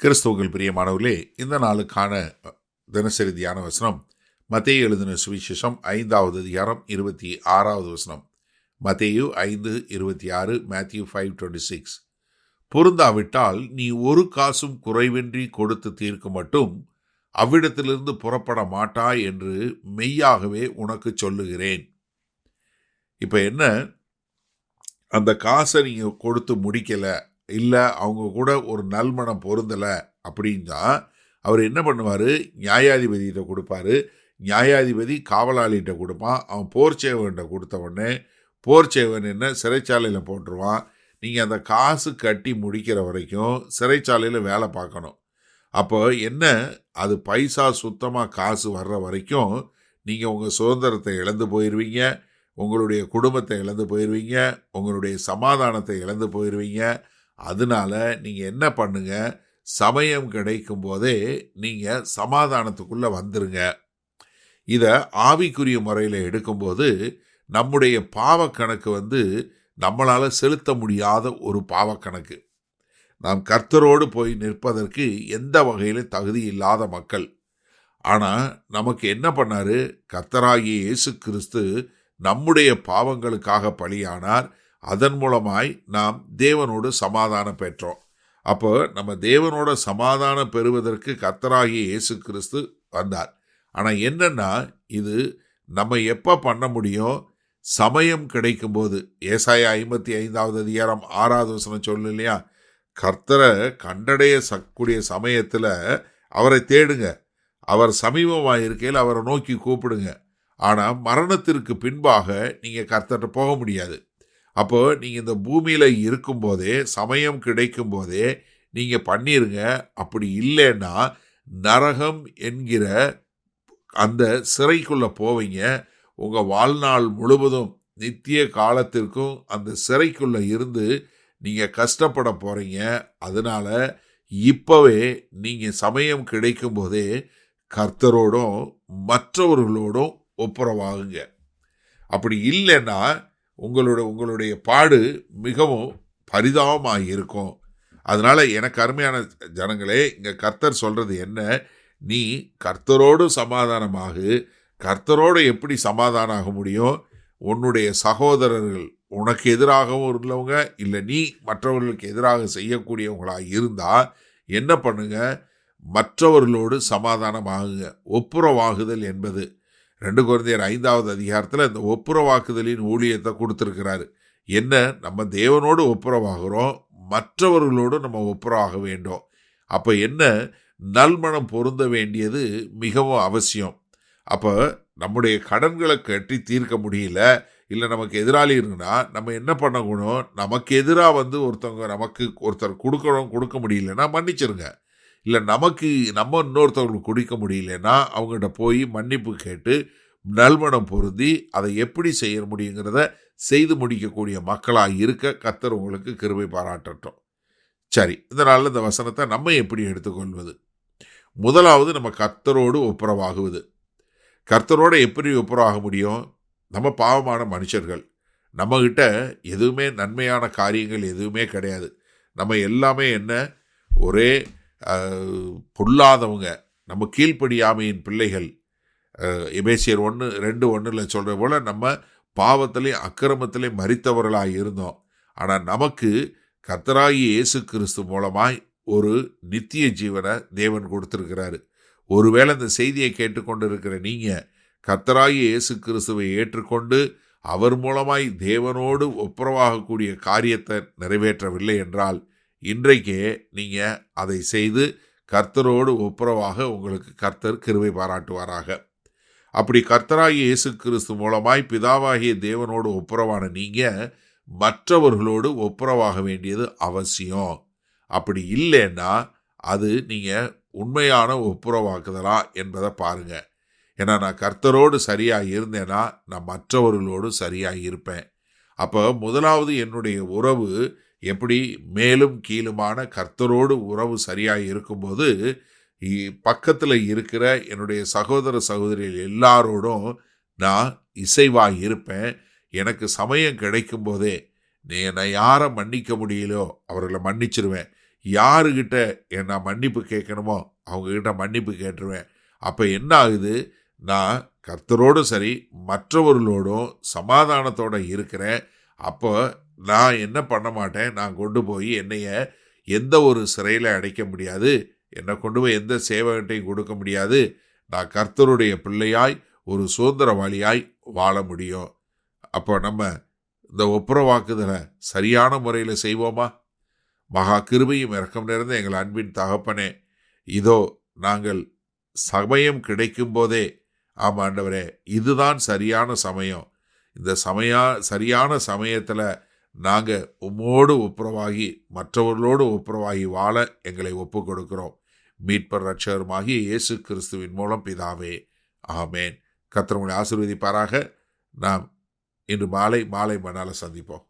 கிறிஸ்துவுக்குள் பிரியமானவர்களே, இந்த நாளுக்கான தினசரி தியான வசனம் மத்தேயு எழுதின சுவிசேஷம் 5வது அதிகாரம் 26வது வசனம். மத்தேயு 5:26, மேத்யூ 5:26. பொருந்தாவிட்டால் நீ ஒரு காசும் குறைவின்றி கொடுத்து தீர்க்க மட்டும் அவ்விடத்திலிருந்து புறப்பட மாட்டாய் என்று மெய்யாகவே உனக்கு சொல்லுகிறேன். இப்ப என்ன, அந்த காசை நீங்க கொடுத்து முடிக்கல, இல்லை அவங்க கூட ஒரு நல்மணம் பொருந்தலை அப்படின்னா அவர் என்ன பண்ணுவார்? நியாயாதிபதிகிட்ட கொடுப்பாரு. நியாயாதிபதி காவலாளிகிட்ட கொடுப்பான். அவன் போர்ச்சேவன்கிட்ட கொடுத்த உடனே போர்ச்சேவன் என்ன சிறைச்சாலையில் போட்டுருவான். நீங்கள் அந்த காசு கட்டி முடிக்கிற வரைக்கும் சிறைச்சாலையில் வேலை பார்க்கணும். அப்போ என்ன, அது பைசா சுத்தமாக காசு வர்ற வரைக்கும் நீங்கள் உங்கள் சுதந்திரத்தை இழந்து போயிடுவீங்க, உங்களுடைய குடும்பத்தை இழந்து போயிடுவீங்க, உங்களுடைய சமாதானத்தை இழந்து போயிடுவீங்க. அதனால நீங்கள் என்ன பண்ணுங்க, சமயம் கிடைக்கும் போதே நீங்கள் சமாதானத்துக்குள்ளே வந்துருங்க. இதை ஆவிக்குரிய முறையில் எடுக்கும்போது நம்முடைய பாவக்கணக்கு நம்மளால் செலுத்த முடியாத ஒரு பாவக்கணக்கு. நாம் கர்த்தரோடு போய் நிற்பதற்கு எந்த வகையில் தகுதி இல்லாத மக்கள். ஆனால் நமக்கு என்ன பண்ணார்? கர்த்தராகிய இயேசு கிறிஸ்து நம்முடைய பாவங்களுக்காக பலியானார். அதன் மூலமாய் நாம் தேவனோடு சமாதானம் பெற்றோம். அப்போ நம்ம தேவனோட சமாதானம் பெறுவதற்கு கர்த்தராகிய இயேசு கிறிஸ்து வந்தார். ஆனால் என்னன்னா, இது நம்ம எப்போ பண்ண முடியும்? சமயம் கிடைக்கும்போது. ஏசாயா 55வது அதிகாரம் 6வது வசனம் சொல்லு இல்லையா, கர்த்தரை கண்டடைய கூடிய சமயத்தில் அவரை தேடுங்க, அவர் சமீபமாக இருக்கையில் அவரை நோக்கி கூப்பிடுங்க. ஆனால் மரணத்திற்கு பின்பாக நீங்கள் கர்த்தர்கிட்ட போக முடியாது. அப்போ நீங்கள் இந்த பூமியில் இருக்கும்போதே, சமயம் கிடைக்கும் போதே நீங்கள் பண்ணிருங்க. அப்படி இல்லைன்னா நரகம் என்கிற அந்த சிறைக்குள்ளே போவீங்க. உங்கள் வாழ்நாள் முழுவதும் நித்திய காலத்திற்கும் அந்த சிறைக்குள்ளே இருந்து நீங்கள் கஷ்டப்பட போகிறீங்க. அதனால் இப்போவே நீங்கள் சமயம் கிடைக்கும் போதே கர்த்தரோடும் மற்றவர்களோடும் ஒப்புரவாகுங்க. அப்படி இல்லைன்னா உங்களுடைய பாடு மிகவும் பரிதாபமாக இருக்கும். அதனால் எனக்கு அருமையான ஜனங்களே, இங்கே கர்த்தர் சொல்கிறது என்ன, நீ கர்த்தரோடு சமாதானமாகு. கர்த்தரோடு எப்படி சமாதானம் ஆக முடியும்? உன்னுடைய சகோதரர்கள் உனக்கு எதிராகவும் உள்ளவங்க, இல்லை நீ மற்றவர்களுக்கு எதிராக செய்யக்கூடியவங்களாக இருந்தால் என்ன பண்ணுங்க? மற்றவர்களோடு சமாதானமாகுங்க. ஒப்புரவாகுதல் என்பது 2 கொரிந்தியர் 5வது அதிகாரத்தில் இந்த ஒப்புரவாக்குதலின் ஊழியத்தை கொடுத்துருக்கிறாரு. என்ன, நம்ம தேவனோடு ஒப்புரவாகிறோம், மற்றவர்களோடு நம்ம ஒப்புரவாக வேண்டும். அப்போ என்ன, நல்மணம் பொருந்த வேண்டியது மிகவும் அவசியம். அப்போ நம்முடைய கடன்களை கட்டி தீர்க்க முடியல, இல்லை நமக்கு எதிராளி இருக்குன்னா நம்ம என்ன பண்ணணும்? நமக்கு எதிராக ஒருத்தர் கொடுக்க முடியலன்னா மன்னிச்சிருங்க. இல்லை நம்ம இன்னொருத்தவங்களுக்கு கொடுக்க முடியலன்னா அவங்ககிட்ட போய் மன்னிப்பு கேட்டு நல்மணம் பொருந்தி அதை எப்படி செய்ய முடியுங்கிறத செய்து முடிக்கக்கூடிய மக்களாக இருக்க கர்த்தர் உங்களுக்கு கிருபை பாராட்டட்டும். சரி, இந்த நாளில் இந்த வசனத்தை நம்ம எப்படி எடுத்துக்கொள்வது? முதலாவது, நம்ம கர்த்தரோடு ஒப்புரவாகுவது. கர்த்தரோடு எப்படி ஒப்புரவாக முடியும்? நம்ம பாவமான மனுஷர்கள், நம்மகிட்ட எதுவுமே நன்மையான காரியங்கள் எதுவுமே கிடையாது. நம்ம எல்லாமே என்ன, ஒரே பொல்லாதவங்க, நம்ம கீழ்ப்படியாமையின் பிள்ளைகள். எபேசியர் 1:2 சொல்கிற போல் நம்ம பாவத்திலையும் அக்கிரமத்திலையும் மரித்தவர்களாக இருந்தோம். ஆனால் நமக்கு கர்த்தராகிய இயேசு கிறிஸ்து மூலமாய் ஒரு நித்திய ஜீவனை தேவன் கொடுத்துருக்கிறாரு. ஒருவேளை இந்த செய்தியை கேட்டுக்கொண்டு இருக்கிற நீங்கள் கர்த்தராகிய இயேசு கிறிஸ்துவை ஏற்றுக்கொண்டு அவர் மூலமாய் தேவனோடு ஒப்புரவாகக்கூடிய காரியத்தை நிறைவேற்றவில்லை என்றால் இன்றைக்கே நீங்கள் அதை செய்து கர்த்தரோடு ஒப்புரவாக உங்களுக்கு கர்த்தர் கிருபை பாராட்டுவாராக. அப்படி கர்த்தராகிய இயேசு கிறிஸ்து மூலமாய் பிதாவாகிய தேவனோடு ஒப்புரவான நீங்கள் மற்றவர்களோடு ஒப்புரவாக வேண்டியது அவசியம். அப்படி இல்லைன்னா அது நீங்கள் உண்மையான ஒப்புரவாக்குதலா என்பதை பாருங்கள். ஏன்னா நான் கர்த்தரோடு சரியாக இருந்தேன்னா நான் மற்றவர்களோடு சரியாக இருப்பேன். அப்போ முதலாவது என்னுடைய உறவு எப்படி மேலும் கீழுமான கர்த்தரோடு உறவு சரியாக இருக்கும்போது பக்கத்தில் இருக்கிற என்னுடைய சகோதர சகோதரிகள் எல்லாரோடும் நான் இசைவாக இருப்பேன். எனக்கு சமயம் கிடைக்கும் போதே என்னை யாரை மன்னிக்க முடியலோ அவர்களை மன்னிச்சிருவேன். யாருக்கிட்ட நான் மன்னிப்பு கேட்கணுமோ அவங்கக்கிட்ட மன்னிப்பு கேட்டுருவேன். அப்போ என்ன ஆகுது, நான் கர்த்தரோடும் சரி மற்றவர்களோடும் சமாதானத்தோடு இருக்கிறேன். அப்போ நான் என்ன பண்ண மாட்டேன், நான் கொண்டு போய் என்னைய எந்த ஒரு சிறையில் அடைக்க முடியாது, என்னை கொண்டு போய் எந்த சேவகட்டையும் கொடுக்க முடியாது. நான் கர்த்தருடைய பிள்ளையாய் ஒரு சுதந்திரவாளியாய் வாழ முடியும். அப்போ நம்ம இந்த ஒப்புரவாக்குதலை சரியான முறையில் செய்வோமா? மகா கிருபையும் இரக்கம் நிறைந்த எங்கள் அன்பின் தகப்பனே, இதோ நாங்கள் சமயம் கிடைக்கும் போதே, ஆமாண்டவரே, இதுதான் சரியான சமயம், இந்த சரியான சமயத்தில் நாங்கள் உம்மோடு ஒப்புரவாகி மற்றவர்களோடு ஒப்புரவாகி வாழ எங்களை ஒப்பு கொடுக்கிறோம். மீட்பர் ரட்சகருமாகிய இயேசு கிறிஸ்துவின் மூலம் பிதாவே, ஆமேன். கர்த்தர் உங்களை ஆசீர்வதிப்பாராக. நாம் இன்று மாலை மணால சந்திப்போம்.